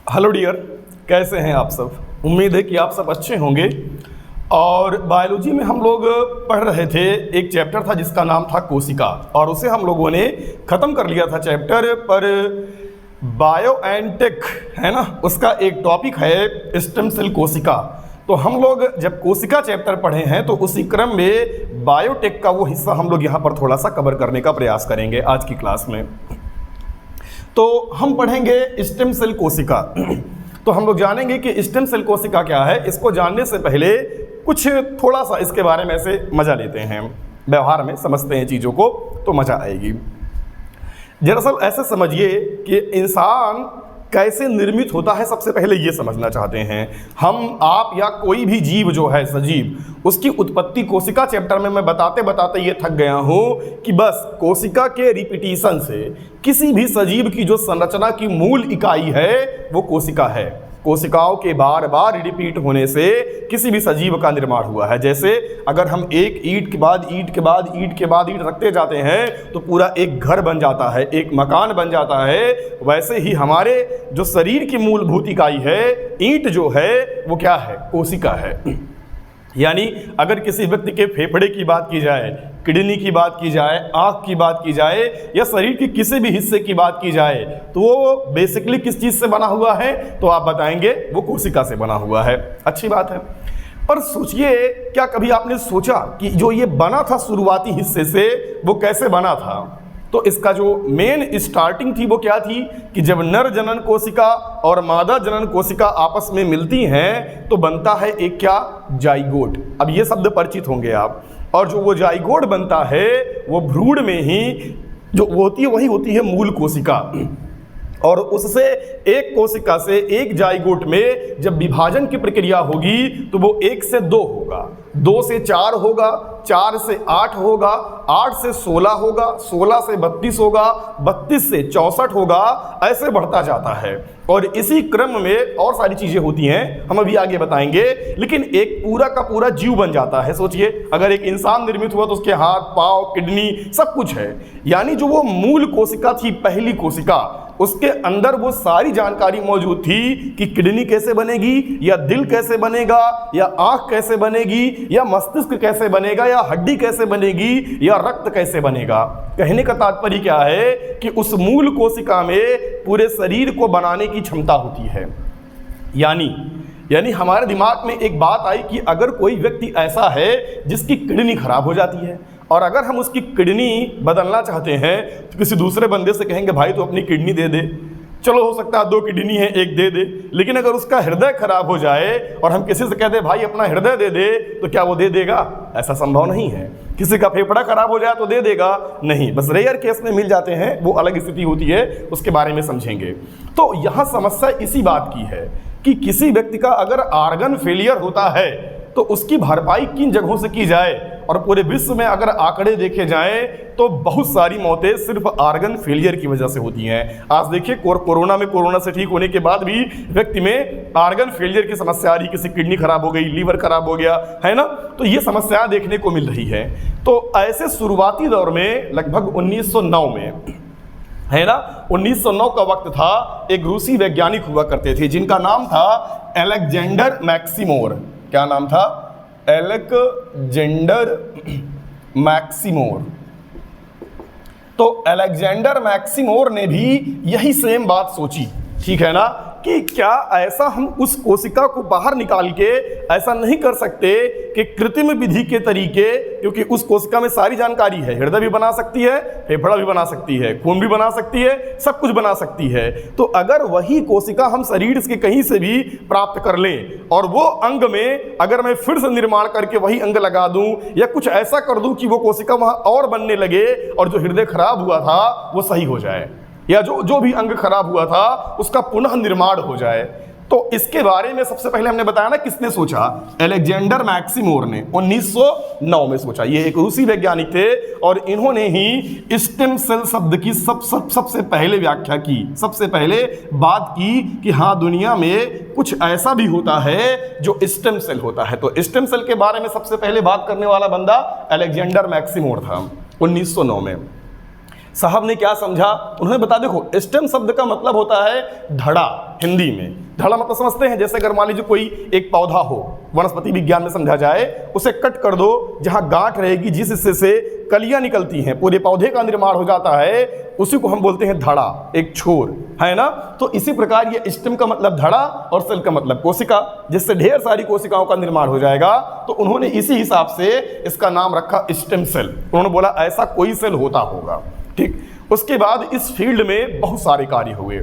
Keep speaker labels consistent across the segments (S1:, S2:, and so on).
S1: Hello dear, कैसे हैं आप सब। उम्मीद है कि आप सब अच्छे होंगे। और बायोलॉजी में हम लोग पढ़ रहे थे, एक चैप्टर था जिसका नाम था कोशिका, और उसे हम लोगों ने ख़त्म कर लिया था चैप्टर। पर बायो एंड टेक है ना, उसका एक टॉपिक है स्टेम सेल कोशिका। तो हम लोग जब कोशिका चैप्टर पढ़े हैं तो उसी क्रम में बायोटेक का वो हिस्सा हम लोग यहाँ पर थोड़ा सा कवर करने का प्रयास करेंगे आज की क्लास में। तो हम पढ़ेंगे स्टेम सेल कोशिका। तो हम लोग जानेंगे कि स्टेम सेल कोशिका क्या है। इसको जानने से पहले कुछ थोड़ा सा इसके बारे में ऐसे मज़ा लेते हैं, व्यवहार में समझते हैं चीज़ों को तो मज़ा आएगी। दरअसल ऐसे समझिए कि इंसान कैसे निर्मित होता है, सबसे पहले ये समझना चाहते हैं हम, आप या कोई भी जीव जो है सजीव, उसकी उत्पत्ति कोशिका चैप्टर में मैं बताते बताते ये थक गया हूँ कि बस कोशिका के रिपीटिशन से किसी भी सजीव की जो संरचना की मूल इकाई है वो कोशिका है। कोशिकाओं के बार बार रिपीट होने से किसी भी सजीव का निर्माण हुआ है। जैसे अगर हम एक ईंट के बाद ईंट के बाद ईंट के बाद ईंट रखते जाते हैं तो पूरा एक घर बन जाता है, एक मकान बन जाता है। वैसे ही हमारे जो शरीर की मूलभूत इकाई है, ईंट जो है वो क्या है, कोशिका है। यानी अगर किसी व्यक्ति के फेफड़े की बात की जाए, किडनी की बात की जाए, आँख की बात की जाए या शरीर के किसी भी हिस्से की बात की जाए तो वो बेसिकली किस चीज़ से बना हुआ है, तो आप बताएंगे वो कोशिका से बना हुआ है। अच्छी बात है। पर सोचिए, क्या कभी आपने सोचा कि जो ये बना था शुरुआती हिस्से से वो कैसे बना था? तो इसका जो मेन स्टार्टिंग थी वो क्या थी कि जब नर जनन कोशिका और मादा जनन कोशिका आपस में मिलती हैं तो बनता है एक क्या, जाइगोट। अब ये शब्द परिचित होंगे आप। और जो वो जाइगोट बनता है वो भ्रूण में ही जो होती है वही होती है मूल कोशिका। और उससे एक कोशिका से एक जाइगोट में जब विभाजन की प्रक्रिया होगी तो वो 1 से 2 होगा, 2 से 4 होगा, 4 से 8 होगा, 8 से 16 होगा, 16 से 32 होगा, 32 से 64 होगा, ऐसे बढ़ता जाता है। और इसी क्रम में और सारी चीज़ें होती हैं, हम अभी आगे बताएंगे। लेकिन एक पूरा का पूरा जीव बन जाता है। सोचिए, अगर एक इंसान निर्मित हुआ तो उसके हाथ, पाँव, किडनी सब कुछ है। यानी जो वो मूल कोशिका थी, पहली कोशिका, उसके अंदर वो सारी जानकारी मौजूद थी कि किडनी कैसे बनेगी, या दिल कैसे बनेगा, या आँख कैसे बनेगी, या मस्तिष्क कैसे बनेगा, या हड्डी कैसे बनेगी, या रक्त कैसे बनेगा। कहने का तात्पर्य क्या है कि उस मूल कोशिका में पूरे शरीर को बनाने की क्षमता होती है। यानी हमारे दिमाग में एक बात आई कि अगर कोई व्यक्ति ऐसा है जिसकी किडनी खराब हो जाती है और अगर हम उसकी किडनी बदलना चाहते हैं तो किसी दूसरे बंदे से कहेंगे भाई तो अपनी किडनी दे दे। चलो हो सकता है 2 किडनी है, 1 दे दे। लेकिन अगर उसका हृदय खराब हो जाए और हम किसी से कहते हैं भाई अपना हृदय दे दे, तो क्या वो दे देगा? ऐसा संभव नहीं है। किसी का फेफड़ा खराब हो जाए तो दे देगा? नहीं। बस रेयर केस में मिल जाते हैं, वो अलग स्थिति होती है, उसके बारे में समझेंगे। तो यहाँ समस्या इसी बात की है कि किसी व्यक्ति का अगर आर्गन फेलियर होता है तो उसकी भरपाई किन जगहों से की जाए। और पूरे विश्व में अगर आंकड़े देखे जाएं तो बहुत सारी मौतें सिर्फ आर्गन फेलियर की वजह से होती हैं। आज देखिए कोरोना में, कोरोना से ठीक होने के बाद भी व्यक्ति में आर्गन फेलियर की समस्या आ रही, किसी किडनी खराब हो गई, लीवर खराब हो गया, है ना। तो ये समस्या देखने को मिल रही है। तो ऐसे शुरुआती दौर में लगभग 1909 में, है ना, 1909 का वक्त था। एक रूसी वैज्ञानिक हुआ करते थे जिनका नाम था अलेक्जेंडर मैक्सिमोर। क्या नाम था? अलेक्जेंडर मैक्सिमोर। तो अलेक्जेंडर मैक्सिमोर ने भी यही सेम बात सोची, ठीक है ना, कि क्या ऐसा हम उस कोशिका को बाहर निकाल के ऐसा नहीं कर सकते कि कृत्रिम विधि के तरीके, क्योंकि उस कोशिका में सारी जानकारी है, हृदय भी बना सकती है, फेफड़ा भी बना सकती है, खून भी बना सकती है, सब कुछ बना सकती है। तो अगर वही कोशिका हम शरीर के कहीं से भी प्राप्त कर लें और वो अंग में अगर मैं फिर से निर्माण करके वही अंग लगा दूं या कुछ ऐसा कर दूं कि वो कोशिका वहां और बनने लगे और जो हृदय खराब हुआ था वो सही हो जाए, या जो भी अंग खराब हुआ था उसका पुनः निर्माण हो जाए। तो इसके बारे में सबसे पहले हमने बताया ना किसने सोचा? अलेक्जेंडर मैक्सिमोर ने 1909 में सोचा। ये एक रूसी वैज्ञानिक थे और इन्होंने ही स्टेम सेल शब्द की सबसे पहले व्याख्या की, सबसे पहले बात की कि हाँ दुनिया में कुछ ऐसा भी होता है जो स्टेम सेल होता है। तो स्टेम सेल के बारे में सबसे पहले बात करने वाला बंदा अलेक्जेंडर मैक्सिमोर था 1909 में। साहब ने क्या समझा, उन्होंने बता, देखो स्टेम शब्द का मतलब होता है धड़ा। हिंदी में धड़ा मतलब समझते हैं, जैसे अगर मान लीजिए कोई एक पौधा हो, वनस्पति विज्ञान में समझा जाए, उसे कट कर दो, जहां गांठ रहेगी जिस हिस्से से कलियां निकलती हैं, पूरे पौधे का निर्माण हो जाता है, उसी को हम बोलते हैं धड़ा, एक छोर, है ना। तो इसी प्रकार ये स्टेम का मतलब धड़ा और सेल का मतलब कोशिका, जिससे ढेर सारी कोशिकाओं का निर्माण हो जाएगा। तो उन्होंने इसी हिसाब से इसका नाम रखा स्टेम सेल। उन्होंने बोला ऐसा कोई सेल होता होगा, ठीक। उसके बाद इस फील्ड में बहुत सारे कार्य हुए,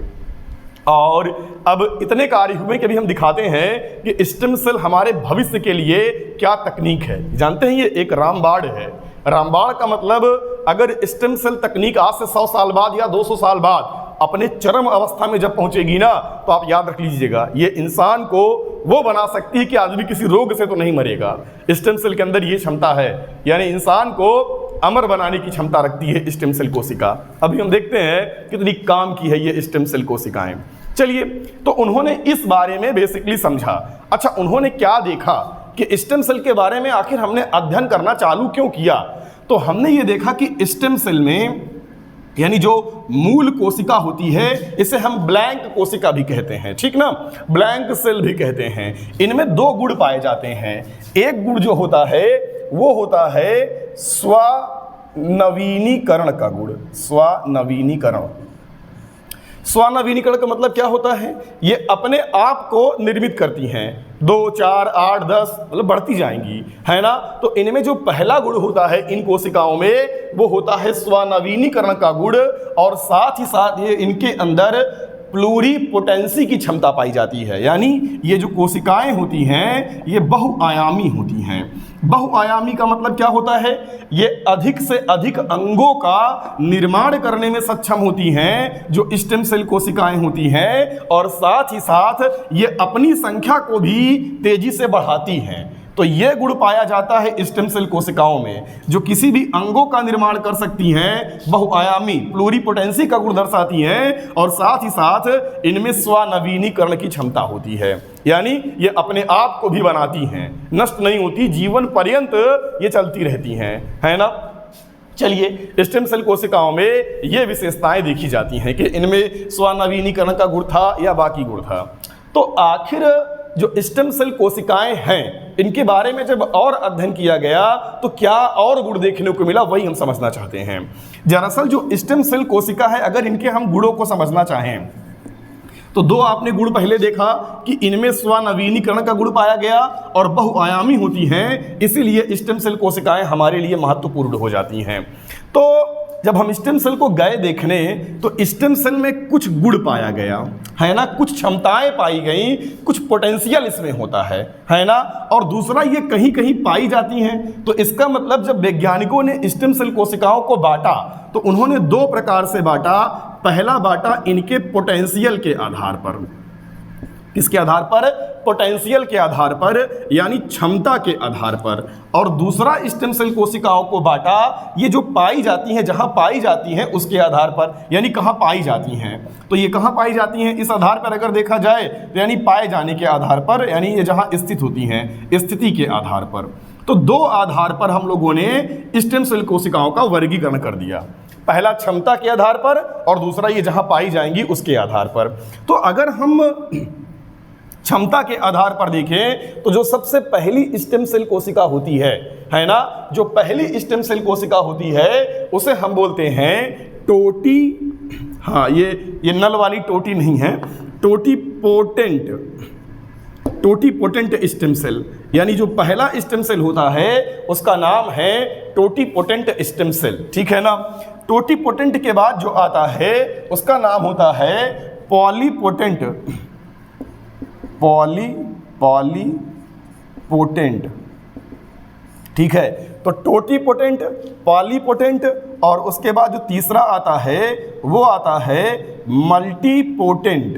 S1: और अब इतने कार्य हुए कि अभी हम दिखाते हैं कि स्टेम सेल हमारे भविष्य के लिए क्या तकनीक है। जानते हैं ये एक रामबाण है। रामबाण का मतलब, अगर स्टेम सेल तकनीक आज से 100 साल बाद या 200 साल बाद अपने चरम अवस्था में जब पहुंचेगी ना, तो आप याद रख लीजिएगा, ये इंसान को वो बना सकती है कि आदमी किसी रोग से तो नहीं मरेगा। स्टेम सेल के अंदर ये क्षमता है, यानी इंसान को अमर बनाने की क्षमता रखती है स्टेम सेल कोशिका। अभी हम देखते हैं कितनी काम की है ये स्टेम सेल कोशिकाएं। चलिए, तो उन्होंने इस बारे में बेसिकली समझा। अच्छा, उन्होंने क्या देखा कि स्टेम सेल के बारे में आखिर हमने अध्ययन करना चालू क्यों किया, तो हमने ये देखा कि स्टेम सेल में, यानी जो मूल कोशिका होती है, इसे हम ब्लैंक कोशिका भी कहते हैं, ठीक ना, ब्लैंक सेल भी कहते हैं। इनमें 2 गुण पाए जाते हैं। एक गुण जो होता है वो होता है स्वनवीनीकरण का गुण। स्वनवीनीकरण, स्वनवीनीकरण का मतलब क्या होता है, ये अपने आप को निर्मित करती हैं, 2, 4, 8, 10 मतलब बढ़ती जाएंगी, है ना। तो इनमें जो पहला गुण होता है इन कोशिकाओं में, वो होता है स्वनवीनीकरण का गुण, और साथ ही साथ ये इनके अंदर प्लूरीपोटेंसी की क्षमता पाई जाती है। यानी ये जो कोशिकाएं होती हैं ये बहुआयामी होती हैं। बहुआयामी का मतलब क्या होता है, ये अधिक से अधिक अंगों का निर्माण करने में सक्षम होती हैं, जो स्टेम सेल कोशिकाएं होती हैं, और साथ ही साथ ये अपनी संख्या को भी तेजी से बढ़ाती हैं। तो यह गुण पाया जाता है स्टेम सेल कोशिकाओं में, जो किसी भी अंगों का निर्माण कर सकती हैं, बहुआयामी प्लूरीपोटेंसी का गुण दर्शाती हैं, और साथ ही साथ इनमें स्वनवीनीकरण की क्षमता होती है। यानी ये अपने आप को भी बनाती हैं, नष्ट नहीं होती, जीवन पर्यंत ये चलती रहती हैं, है ना। चलिए, स्टेम सेल कोशिकाओं में ये विशेषताएं देखी जाती हैं कि इनमें स्वनवीनीकरण का गुण था या बाकी गुण था। तो आखिर जो स्टेम सेल कोशिकाएं हैं, इनके बारे में जब और अध्ययन किया गया तो क्या और गुण देखने को मिला, वही हम समझना चाहते हैं। दरअसल जो स्टेम सेल कोशिका है, अगर इनके हम गुणों को समझना चाहें तो 2 आपने गुण पहले देखा कि इनमें स्वनवीनीकरण का गुण पाया गया और बहुआयामी होती हैं, इसीलिए स्टेम सेल कोशिकाएं हमारे लिए महत्वपूर्ण हो जाती हैं। तो जब हम स्टेम सेल को गए देखने तो स्टेम सेल में कुछ गुण पाया गया, है ना, कुछ क्षमताएं पाई गई, कुछ पोटेंशियल इसमें होता है ना। और दूसरा, ये कहीं कहीं पाई जाती हैं। तो इसका मतलब जब वैज्ञानिकों ने स्टेम सेल कोशिकाओं को बांटा तो उन्होंने 2 प्रकार से बांटा। पहला बांटा इनके पोटेंशियल के आधार पर। किसके आधार पर? पोटेंशियल के आधार पर, यानी क्षमता के आधार पर। और दूसरा स्टेम सेल कोशिकाओं को बांटा, ये जो पाई जाती हैं, जहां पाई जाती हैं उसके आधार पर, यानी कहां पाई जाती हैं। तो ये कहां पाई जाती हैं इस आधार पर अगर देखा जाए तो यानी पाए जाने के आधार पर, यानी ये जहां स्थित होती हैं स्थिति के आधार पर। तो 2 आधार पर हम लोगों ने स्टेम सेल कोशिकाओं का वर्गीकरण कर दिया। पहला क्षमता के आधार पर और दूसरा ये जहां पाई जाएंगी उसके आधार पर। तो अगर हम क्षमता के आधार पर देखें तो जो सबसे पहली स्टेम सेल कोशिका होती है ना, जो पहली स्टेम सेल कोशिका होती है उसे हम बोलते हैं टोटी। हाँ, ये नल वाली टोटी नहीं है, टोटीपोटेंट स्टेम सेल। यानी जो पहला स्टेम सेल होता है उसका नाम है टोटीपोटेंट स्टेम सेल, ठीक है ना। टोटीपोटेंट के बाद जो आता है उसका नाम होता है पॉलीपोटेंट, ठीक है। तो टोटीपोटेंट, पॉलीपोटेंट, और उसके बाद जो तीसरा आता है वो आता है मल्टीपोटेंट,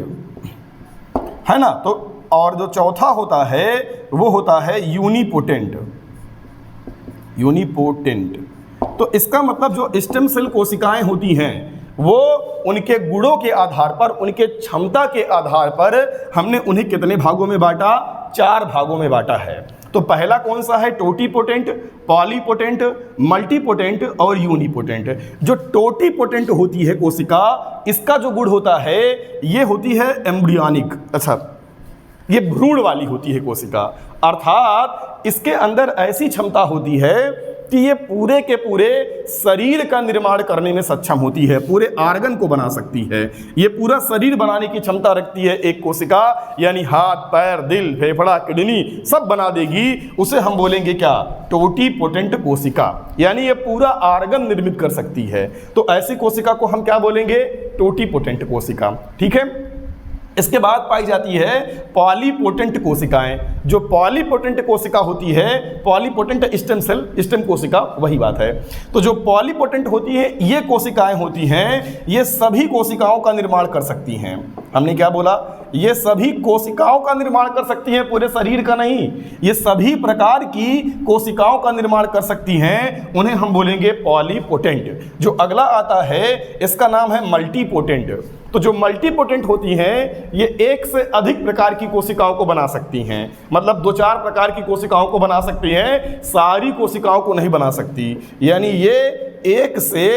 S1: है ना। तो और जो चौथा होता है वो होता है यूनिपोटेंट। तो इसका मतलब जो स्टेम सेल कोशिकाएं होती हैं वो उनके गुणों के आधार पर, उनके क्षमता के आधार पर हमने उन्हें कितने भागों में बांटा? 4 भागों में बांटा है। तो तो पहला कौन सा है? टोटीपोटेंट, पॉलीपोटेंट, मल्टीपोटेंट और यूनिपोटेंट। जो टोटीपोटेंट होती है कोशिका, इसका जो गुण होता है ये होती है एम्ब्रियोनिक, अच्छा ये भ्रूण वाली होती है कोशिका, अर्थात इसके अंदर ऐसी क्षमता होती है कि ये पूरे के पूरे शरीर का निर्माण करने में सक्षम होती है, पूरे आर्गन को बना सकती है, ये पूरा शरीर बनाने की क्षमता रखती है एक कोशिका, यानी हाथ, पैर, दिल, फेफड़ा, किडनी सब बना देगी। उसे हम बोलेंगे क्या? टोटीपोटेंट कोशिका, यानी ये पूरा आर्गन निर्मित कर सकती है। तो ऐसी कोशिका को हम क्या बोलेंगे? टोटीपोटेंट कोशिका। ठीक है। इसके बाद पाई जाती है पॉलीपोटेंट कोशिकाएं। जो पॉलीपोटेंट कोशिका होती है, पॉलीपोटेंट स्टेम सेल, स्टेम कोशिका, वही बात है। तो जो पॉलीपोटेंट होती है ये कोशिकाएं होती हैं, ये सभी कोशिकाओं का निर्माण कर सकती हैं। हमने क्या बोला? ये सभी कोशिकाओं का निर्माण कर सकती हैं, पूरे शरीर का नहीं। ये सभी प्रकार की कोशिकाओं का निर्माण कर सकती हैं, उन्हें हम बोलेंगे पॉलीपोटेंट। जो अगला आता है इसका नाम है मल्टीपोटेंट। तो जो मल्टीपोटेंट होती हैं ये एक से अधिक प्रकार की कोशिकाओं को बना सकती हैं, मतलब 2-4 प्रकार की कोशिकाओं को बना सकती हैं, सारी कोशिकाओं को नहीं बना सकती। यानी ये एक से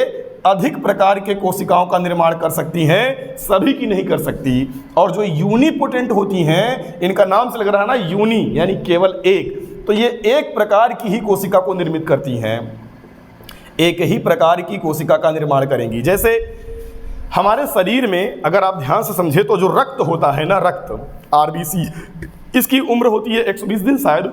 S1: अधिक प्रकार के कोशिकाओं का निर्माण कर सकती हैं, सभी की नहीं कर सकती। और जो यूनिपोटेंट होती हैं, इनका नाम से लग रहा है ना यूनि, यानी केवल एक, तो ये एक प्रकार की ही कोशिका को निर्मित करती हैं, एक ही प्रकार की कोशिका का निर्माण करेंगी। जैसे हमारे शरीर में अगर आप ध्यान से समझे तो जो रक्त होता है ना, रक्त आरबीसी, इसकी उम्र होती है 120 दिन शायद,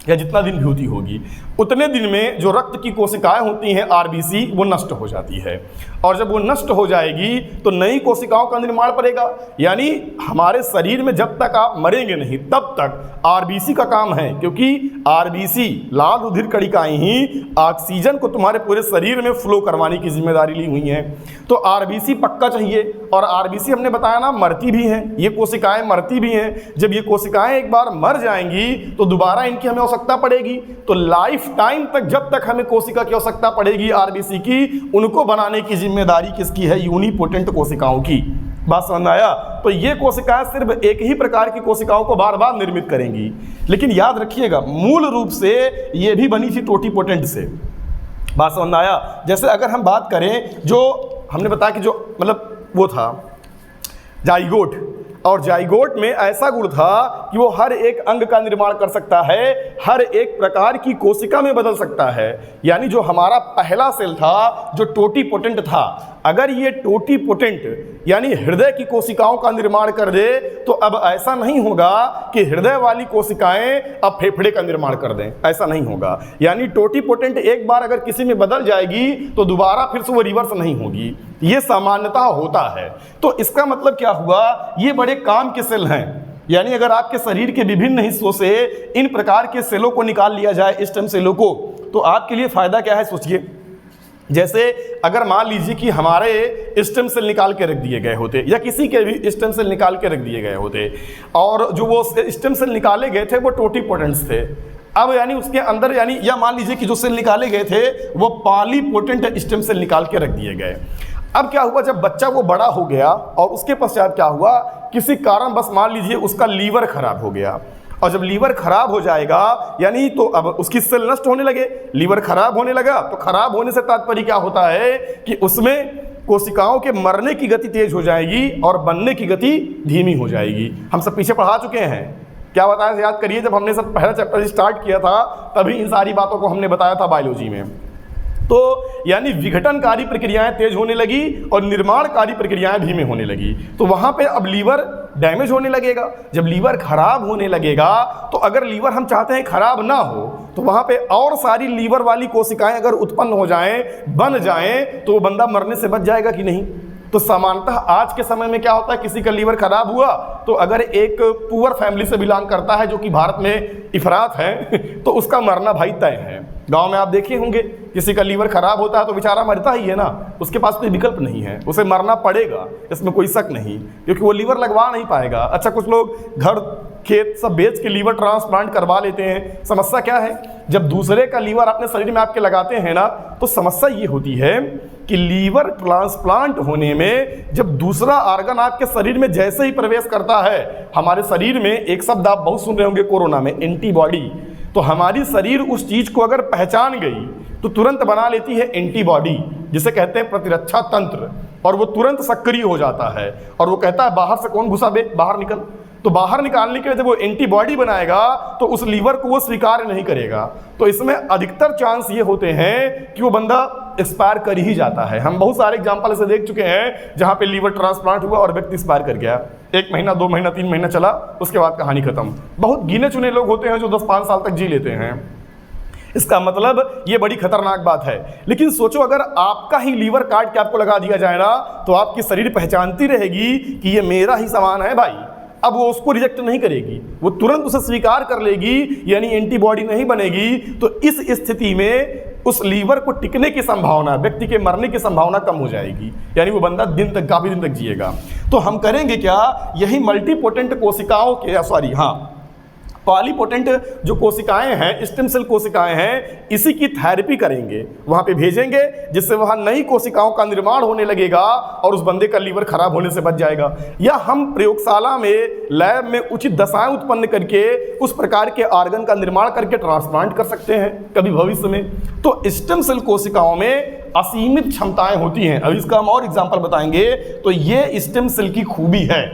S1: या जितना दिन भी होती होगी, उतने दिन में जो रक्त की कोशिकाएं होती हैं आरबीसी, वो नष्ट हो जाती है। और जब वो नष्ट हो जाएगी तो नई कोशिकाओं का निर्माण पड़ेगा। यानी हमारे शरीर में जब तक आप मरेंगे नहीं तब तक आरबीसी का काम है, क्योंकि आरबीसी, लाल रुधिर कणिकाएं ही ऑक्सीजन को तुम्हारे पूरे शरीर में फ्लो करवाने की जिम्मेदारी ली हुई है। तो आरबीसी पक्का चाहिए। और आरबीसी हमने बताया ना मरती भी हैं, ये कोशिकाएं मरती भी हैं। जब ये कोशिकाएं एक बार मर जाएंगी तो दोबारा इनकी हमें आवश्यकता पड़ेगी। तो लाइफ टाइम तक जब तक हमें कोशिका की आवश्यकता पड़ेगी आरबीसी की, उनको बनाने की जिम्मेदारी किसकी है? यूनिपोटेंट कोशिकाओं की। बात समझ आया? तो ये कोशिकाएं सिर्फ एक ही प्रकार की कोशिकाओं को बार बार निर्मित करेंगी। लेकिन याद रखिएगा मूल रूप से ये भी बनी थी टोटीपोटेंट से। बात समझ आया? जैसे अगर हम बात करें, जो हमने बताया कि जो मतलब वो था जाइगोट, और जाइगोट में ऐसा गुण था कि वो हर एक अंग का निर्माण कर सकता है, हर एक प्रकार की कोशिका में बदल सकता है। यानी जो हमारा पहला सेल था जो टोटीपोटेंट था, अगर ये टोटीपोटेंट यानी हृदय की कोशिकाओं का निर्माण कर दे तो अब ऐसा नहीं होगा कि हृदय वाली कोशिकाएं अब फेफड़े का निर्माण कर दें, ऐसा नहीं होगा। यानी टोटीपोटेंट एक बार अगर किसी में बदल जाएगी तो दोबारा फिर से वो रिवर्स नहीं होगी, ये सामान्यतः होता है। तो इसका मतलब क्या हुआ? ये बड़े काम के सेल हैं। यानी अगर आपके शरीर के विभिन्न हिस्सों से इन प्रकार के सेलों को निकाल लिया जाए, स्टेम सेलों को, तो आपके लिए फायदा क्या है सोचिए। जैसे अगर मान लीजिए कि हमारे स्टेम सेल निकाल के रख दिए गए होते, या किसी के भी स्टेम सेल निकाल के रख दिए गए होते, और जो वो स्टेम सेल निकाले गए थे वो टोटीपोटेंट्स थे। अब यानी उसके अंदर यानी या मान लीजिए कि जो सेल निकाले गए थे वो पॉलीपोटेंट स्टेम सेल निकाल के रख दिए गए। अब क्या हुआ? जब बच्चा वो बड़ा हो गया और उसके पश्चात क्या हुआ? किसी कारण बस मान लीजिए उसका लीवर खराब हो गया, और जब लीवर खराब हो जाएगा यानी तो अब उसकी सेल नष्ट होने लगे, लीवर खराब होने लगा। तो खराब होने से तात्पर्य क्या होता है कि उसमें कोशिकाओं के मरने की गति तेज हो जाएगी और बनने की गति धीमी हो जाएगी। हम सब पीछे पढ़ा चुके हैं, क्या बताया याद करिए, जब हमने सब पहला चैप्टर स्टार्ट किया था तभी इन सारी बातों को हमने बताया था बायोलॉजी में। तो यानी विघटनकारी प्रक्रियाएं तेज होने लगी और निर्माणकारी प्रक्रियाएं धीमे होने लगी। तो वहां पे अब लीवर डैमेज होने लगेगा। जब लीवर खराब होने लगेगा तो अगर लीवर हम चाहते हैं खराब ना हो तो वहां पे और सारी लीवर वाली कोशिकाएं अगर उत्पन्न हो जाएं, बन जाएं, तो वो बंदा मरने से बच जाएगा कि नहीं? तो सामान्यतः आज के समय में क्या होता है, किसी का लीवर खराब हुआ तो अगर एक पुअर फैमिली से बिलोंग करता है जो कि भारत में इफरात है तो उसका मरना भाई तय है। गांव में आप देखे होंगे किसी का लीवर खराब होता है तो बेचारा मरता ही है ना, उसके पास कोई विकल्प नहीं है, उसे मरना पड़ेगा, इसमें कोई शक नहीं, क्योंकि वो लीवर लगवा नहीं पाएगा। अच्छा, कुछ लोग घर खेत सब बेच के लीवर ट्रांसप्लांट करवा लेते हैं। समस्या क्या है? जब दूसरे का लीवर अपने शरीर में आपके लगाते हैं ना, तो समस्या ये होती है कि लीवर ट्रांसप्लांट होने में जब दूसरा आर्गन आपके शरीर में जैसे ही प्रवेश करता है, हमारे शरीर में एक शब्द आप बहुत सुन रहे होंगे कोरोना में, एंटीबॉडी। तो हमारी शरीर उस चीज़ को अगर पहचान गई तो तुरंत बना लेती है एंटीबॉडी, जिसे कहते हैं प्रतिरक्षा तंत्र, और वो तुरंत सक्रिय हो जाता है और वो कहता है बाहर से कौन घुसा बे, बाहर निकल। तो बाहर निकालने के लिए जब वो एंटीबॉडी बनाएगा तो उस लीवर को वो स्वीकार नहीं करेगा। तो इसमें अधिकतर चांस ये होते हैं कि वो बंदा एक्सपायर कर ही जाता है। हम बहुत सारे एग्जाम्पल ऐसे देख चुके हैं जहाँ पे लीवर ट्रांसप्लांट हुआ और व्यक्ति एक्सपायर कर गया। 1 महीना 2 महीना 3 महीना चला, उसके बाद कहानी खत्म। बहुत गिने चुने लोग होते हैं जो 10-5 साल तक जी लेते हैं। इसका मतलब ये बड़ी खतरनाक बात है। लेकिन सोचो अगर आपका ही लीवर काट के आपको लगा दिया जाए ना, तो आपकी शरीर पहचानती रहेगी कि ये मेरा ही सामान है भाई। अब वो उसको रिजेक्ट नहीं करेगी, वो तुरंत उसे स्वीकार कर लेगी, यानी एंटीबॉडी नहीं बनेगी। तो इस स्थिति में उस लीवर को टिकने की संभावना, व्यक्ति के मरने की संभावना कम हो जाएगी, यानी वो बंदा काफी दिन तक जिएगा। तो हम करेंगे क्या, यही मल्टीपोटेंट कोशिकाओं के पॉलीपोटेंट जो कोशिकाएं हैं, स्टेम सेल कोशिकाएं हैं, इसी की थेरेपी करेंगे, वहां पे भेजेंगे, जिससे वहां नई कोशिकाओं का निर्माण होने लगेगा और उस बंदे का लीवर खराब होने से बच जाएगा। या हम प्रयोगशाला में, लैब में उचित दशाएं उत्पन्न करके उस प्रकार के ऑर्गन का निर्माण करके ट्रांसप्लांट कर सकते हैं कभी भविष्य में। तो स्टेम सेल कोशिकाओं में असीमित क्षमताएं होती हैं। अभी इसका हम और एग्जाम्पल बताएंगे। तो ये स्टेम सेल की खूबी है,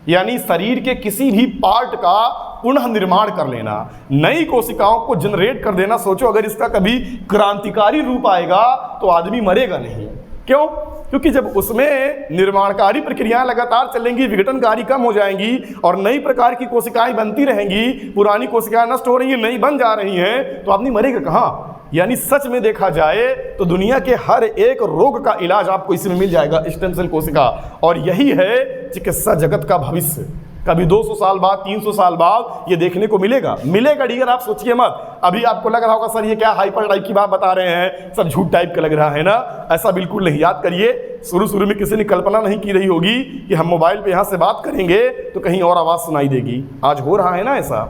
S1: यानी शरीर के किसी भी पार्ट का पुनः निर्माण कर लेना, नई कोशिकाओं को जनरेट कर देना। सोचो अगर इसका कभी क्रांतिकारी रूप आएगा तो आदमी मरेगा नहीं। क्यों? क्योंकि जब उसमें निर्माणकारी प्रक्रियाएं लगातार चलेंगी, विघटनकारी कम हो जाएंगी और नई प्रकार की कोशिकाएं बनती रहेंगी, पुरानी कोशिकाएं नष्ट हो रही हैं, नई बन जा रही हैं, तो आदमी मरेगा कहाँ? यानी सच में देखा जाए तो दुनिया के हर एक रोग का इलाज आपको इसमें मिल जाएगा, स्टेम सेल कोशिका। और यही है चिकित्सा जगत का भविष्य। कभी 200 साल बाद, 300 साल बाद ये देखने को मिलेगा डियर। आप सोचिए मत, अभी आपको लग रहा होगा सर ये क्या हाइपर टाइप की बात बता रहे हैं, सब झूठ टाइप का लग रहा है ना। ऐसा बिल्कुल नहीं। याद करिए, शुरू में किसी ने कल्पना नहीं की रही होगी कि हम मोबाइल पे यहाँ से बात करेंगे तो कहीं और आवाज़ सुनाई देगी। आज हो रहा है ना ऐसा।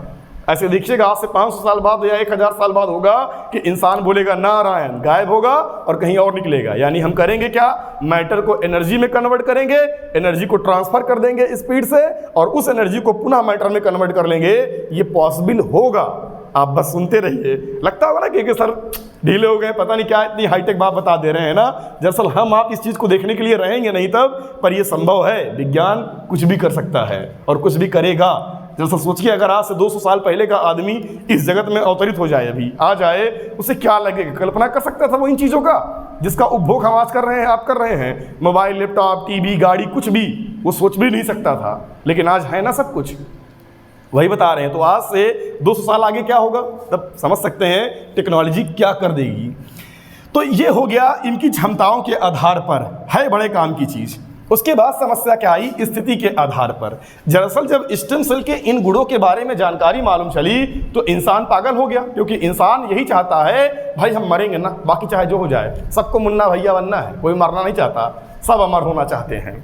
S1: ऐसे देखिएगा आज से 500 साल बाद या 1000 साल बाद होगा कि इंसान बोलेगा नारायण, गायब होगा और कहीं और निकलेगा। यानी हम करेंगे क्या, मैटर को एनर्जी में कन्वर्ट करेंगे, एनर्जी को ट्रांसफर कर देंगे स्पीड से और उस एनर्जी को पुनः मैटर में कन्वर्ट कर लेंगे। ये पॉसिबल होगा, आप बस सुनते रहिए। लगता होगा ना कि सर ढीले हो गए, पता नहीं क्या इतनी हाईटेक बात बता दे रहे हैं ना। दरअसल हम आप इस चीज़ को देखने के लिए रहेंगे नहीं तब, पर यह संभव है। विज्ञान कुछ भी कर सकता है और कुछ भी करेगा। दरअसल सोचिए अगर आज से 200 साल पहले का आदमी इस जगत में अवतरित हो जाए, अभी आ जाए, उसे क्या लगेगा? कल्पना कर सकता था वो इन चीज़ों का जिसका उपभोग हम आज कर रहे हैं, आप कर रहे हैं। मोबाइल, लैपटॉप, टीवी, गाड़ी, कुछ भी वो सोच भी नहीं सकता था, लेकिन आज है ना सब कुछ। वही बता रहे हैं। तो आज से 200 साल आगे क्या होगा, तब समझ सकते हैं टेक्नोलॉजी क्या कर देगी। तो ये हो गया इनकी क्षमताओं के आधार पर, है बड़े काम की चीज़। उसके बाद समस्या क्या आई, स्थिति के आधार पर। दरअसल जब स्टेम सेल के इन गुणों के बारे में जानकारी मालूम चली तो इंसान पागल हो गया, क्योंकि इंसान यही चाहता है भाई हम मरेंगे ना, बाकी चाहे जो हो जाए, सबको मुन्ना भैया बनना है, कोई मरना नहीं चाहता, सब अमर होना चाहते हैं।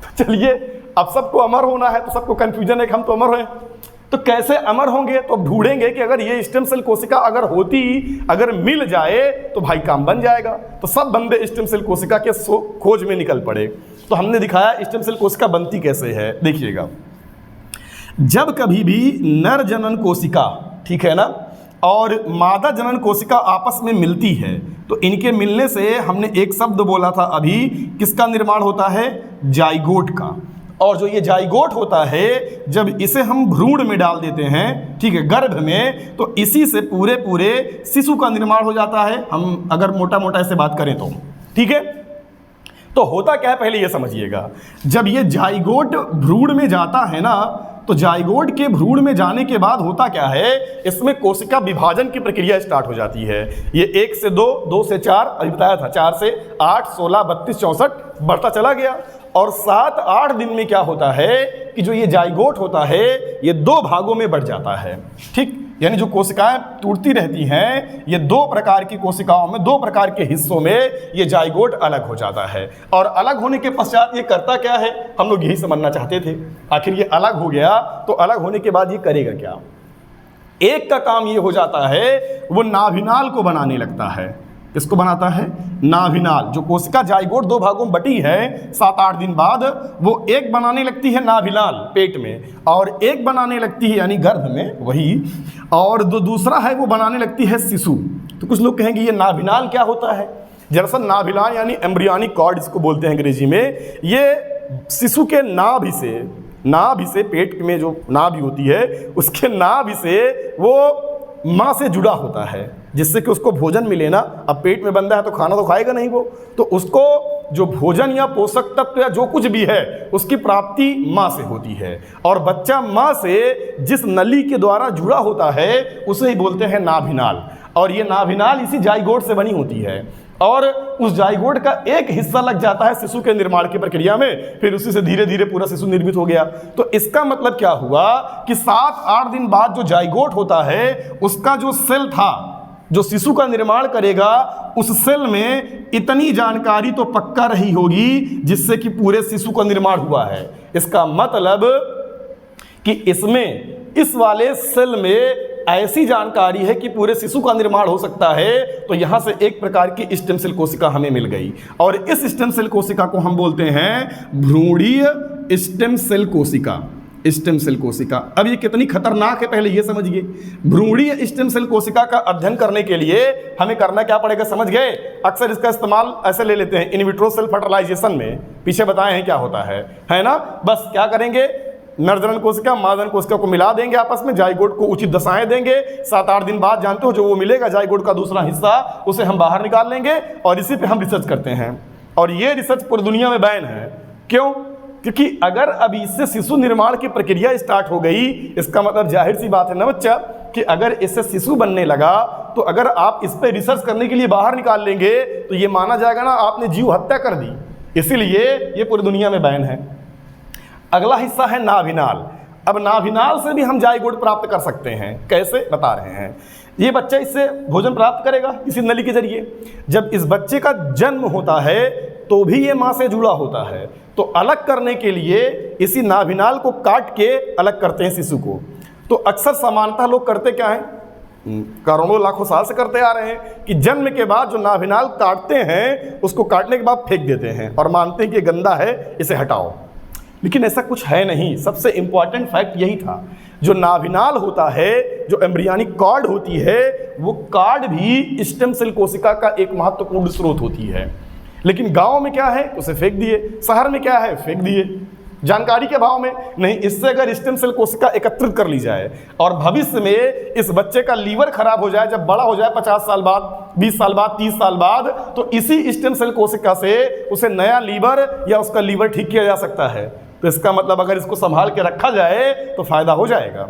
S1: तो चलिए अब सबको अमर होना है तो सबको कन्फ्यूजन है कि हम तो अमर हैं, तो कैसे अमर होंगे? तो अब ढूंढेंगे कि अगर ये स्टेम सेल कोशिका अगर मिल जाए तो भाई काम बन जाएगा। तो सब बंदे स्टेम सेल कोशिका के खोज में निकल पड़े। तो हमने दिखाया स्टेम सेल कोशिका बनती कैसे है। देखिएगा, जब कभी भी नर जनन कोशिका, ठीक है ना, और मादा जनन कोशिका आपस में मिलती है तो इनके मिलने से हमने एक शब्द बोला था अभी, किसका निर्माण होता है? जाइगोट का। और जो ये जाइगोट होता है, जब इसे हम भ्रूण में डाल देते हैं, ठीक है, गर्भ में, तो इसी से पूरे शिशु का निर्माण हो जाता है। हम अगर मोटा मोटा ऐसे बात करें तो, ठीक है। तो होता क्या है पहले ये समझिएगा, जब ये जाइगोट भ्रूण में जाता है ना, तो जाइगोट के भ्रूण में जाने के बाद होता क्या है, इसमें कोशिका विभाजन की प्रक्रिया स्टार्ट हो जाती है। ये 1 से 2, 2 से 4, अभी बताया था, 4 से 8, 16, 32, 64 बढ़ता चला गया। और 7-8 दिन में क्या होता है कि जो ये जाइगोट होता है ये 2 भागों में बढ़ जाता है, ठीक। यानी जो कोशिकाएं टूटती रहती हैं, ये 2 प्रकार की कोशिकाओं में, 2 प्रकार के हिस्सों में ये जाइगोट अलग हो जाता है। और अलग होने के पश्चात ये करता क्या है, हम लोग यही समझना चाहते थे। आखिर ये अलग हो गया तो अलग होने के बाद ये करेगा क्या? एक का काम ये हो जाता है, वो नाभिनाल को बनाने लगता है। इसको बनाता है नाभिनाल। जो कोशिका जाइगोट दो भागों में बटी है 7-8 दिन बाद, वो एक बनाने लगती है नाभिनाल पेट में, और एक बनाने लगती है यानी गर्भ में वही, और दूसरा है वो बनाने लगती है शिशु। तो कुछ लोग कहेंगे ये नाभिनाल क्या होता है? दरअसल नाभिनाल यानी एम्ब्रियोनिक कॉर्ड इसको बोलते हैं अंग्रेजी में। ये शिशु के नाभि से पेट में जो नाभि होती है उसके नाभि से वो माँ से जुड़ा होता है, जिससे कि उसको भोजन मिले ना। अब पेट में बंदा है तो खाना तो खाएगा नहीं वो, तो उसको जो भोजन या पोषक तत्व या जो कुछ भी है उसकी प्राप्ति माँ से होती है। और बच्चा माँ से जिस नली के द्वारा जुड़ा होता है उसे ही बोलते हैं नाभिनाल। और ये नाभिनाल इसी जाइगोट से बनी होती है, और उस जाइगोट का एक हिस्सा लग जाता है शिशु के निर्माण की प्रक्रिया में, फिर उसी से धीरे धीरे पूरा शिशु निर्मित हो गया। तो इसका मतलब क्या हुआ कि 7-8 दिन बाद जो जाइगोट होता है उसका जो सेल था जो शिशु का निर्माण करेगा, उस सेल में इतनी जानकारी तो पक्का रही होगी जिससे कि पूरे शिशु का निर्माण हुआ है। इसका मतलब कि इसमें इस वाले सेल में ऐसी जानकारी है कि पूरे शिशु का निर्माण हो सकता है। तो यहाँ से एक प्रकार की स्टेम सेल कोशिका हमें मिल गई, और इस स्टेम सेल कोशिका को हम बोलते हैं भ्रूणीय स्टेम सेल कोशिका। स्टेम सेल कोशिका, अब ये कितनी खतरनाक है पहले ये समझिए। भ्रूणीय स्टेम सेल कोशिका का अध्ययन करने के लिए हमें करना क्या पड़ेगा, समझ गए? अक्सर इसका इस्तेमाल ऐसे ले लेते हैं इन विट्रो सेल फर्टिलाइजेशन में, पीछे बताए हैं क्या होता है ना। बस क्या करेंगे, नरजनन कोशिका मादन कोशिका को मिला देंगे आपस में, जाइगोट को उचित दशाएं देंगे, 7-8 दिन बाद जानते हो जो वो मिलेगा जाइगोट का दूसरा हिस्सा, उसे हम बाहर निकाल लेंगे और इसी पे हम रिसर्च करते हैं। और ये रिसर्च पूरी दुनिया में बैन है। क्यों? क्योंकि अगर अभी इससे शिशु निर्माण की प्रक्रिया स्टार्ट हो गई, इसका मतलब जाहिर सी बात है ना बच्चा कि अगर इससे शिशु बनने लगा तो अगर आप इस पर रिसर्च करने के लिए बाहर निकाल लेंगे तो ये माना जाएगा ना आपने जीव हत्या कर दी। इसीलिए ये पूरी दुनिया में बैन है। अगला हिस्सा है नाभिनाल। अब नाभिनाल से भी हम जाइगोट प्राप्त कर सकते हैं। कैसे, बता रहे हैं। ये बच्चा इससे भोजन प्राप्त करेगा इसी नली के जरिए। जब इस बच्चे का जन्म होता है तो भी ये माँ से जुड़ा होता है, तो अलग करने के लिए इसी नाभिनाल को काट के अलग करते हैं शिशु को। तो अक्सर सामान्यतः लोग करते क्या हैं, करोड़ों लाखों साल से करते आ रहे हैं कि जन्म के बाद जो नाभिनाल काटते हैं उसको काटने के बाद फेंक देते हैं और मानते हैं कि गंदा है, इसे हटाओ। लेकिन ऐसा कुछ है नहीं। सबसे इंपॉर्टेंट फैक्ट यही था, जो नाभिनाल होता है, जो एम्ब्रियोनिक कॉर्ड होती है, वो कॉर्ड भी स्टेम सेल कोशिका का एक महत्वपूर्ण स्रोत होती है। लेकिन गांव में क्या है, उसे फेंक दिए, शहर में क्या है, फेंक दिए, जानकारी के अभाव में। नहीं, इससे अगर स्टेम सेल कोशिका एकत्रित कर ली जाए और भविष्य में इस बच्चे का लीवर खराब हो जाए, जब बड़ा हो जाए 50 साल बाद, 20 साल बाद, 30 साल बाद, तो इसी स्टेम सेल कोशिका से उसे नया लीवर या उसका लीवर ठीक किया जा सकता है। तो इसका मतलब अगर इसको संभाल के रखा जाए तो फायदा हो जाएगा,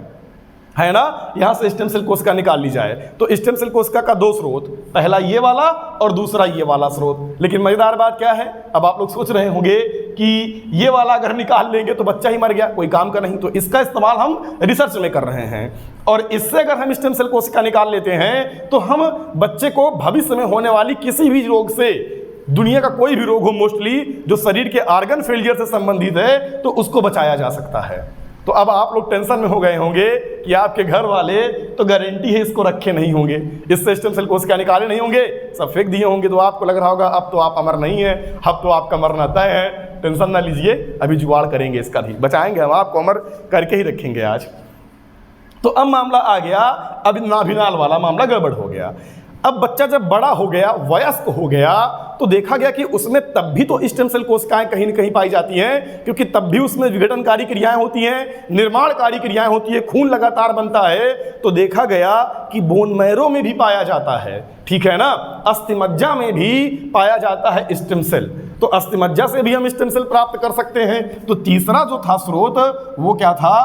S1: है ना। यहाँ से स्टेम सेल कोशिका निकाल ली जाए तो स्टेम सेल कोशिका का 2 स्रोत, पहला ये वाला और दूसरा ये वाला स्रोत। लेकिन मजेदार बात क्या है, अब आप लोग सोच रहे होंगे कि ये वाला अगर निकाल लेंगे तो बच्चा ही मर गया, कोई काम का नहीं। तो इसका इस्तेमाल हम रिसर्च में कर रहे हैं, और इससे अगर हम स्टेम सेल कोशिका निकाल लेते हैं तो हम बच्चे को भविष्य में होने वाली किसी भी रोग से, दुनिया का कोई भी रोग हो मोस्टली जो शरीर के ऑर्गन फेलियर से संबंधित है, तो उसको बचाया जा सकता है। तो अब आप लोग टेंशन में हो गए होंगे कि आपके घर वाले तो गारंटी है इसको रखे नहीं होंगे, इससे स्टेम सेल कोशिका निकाले नहीं होंगे, सब फेंक दिए होंगे। तो आपको लग रहा होगा अब तो आप अमर नहीं है, अब तो आपका मरना तय है। टेंशन ना लीजिए, अभी जुगाड़ करेंगे, इसका भी बचाएंगे हम, आपको अमर करके ही रखेंगे आज। तो अब मामला आ गया, अब नाभिनाल वाला मामला गड़बड़ हो गया। अब बच्चा जब बड़ा हो गया, वयस्क हो गया, तो देखा गया कि उसमें तब भी तो स्टेम सेल कोशिकाएं कहीं न कहीं पाई जाती हैं, क्योंकि तब भी उसमें विघटनकारी क्रियाएं होती हैं, निर्माणकारी क्रियाएं होती है, खून लगातार बनता है। तो देखा गया कि बोन मैरो में भी पाया जाता है, ठीक है ना, अस्थिमज्जा में भी पाया जाता है स्टेम सेल। तो अस्थिमज्जा से भी हम स्टेम सेल प्राप्त कर सकते हैं। तो तीसरा जो था स्रोत वो क्या था,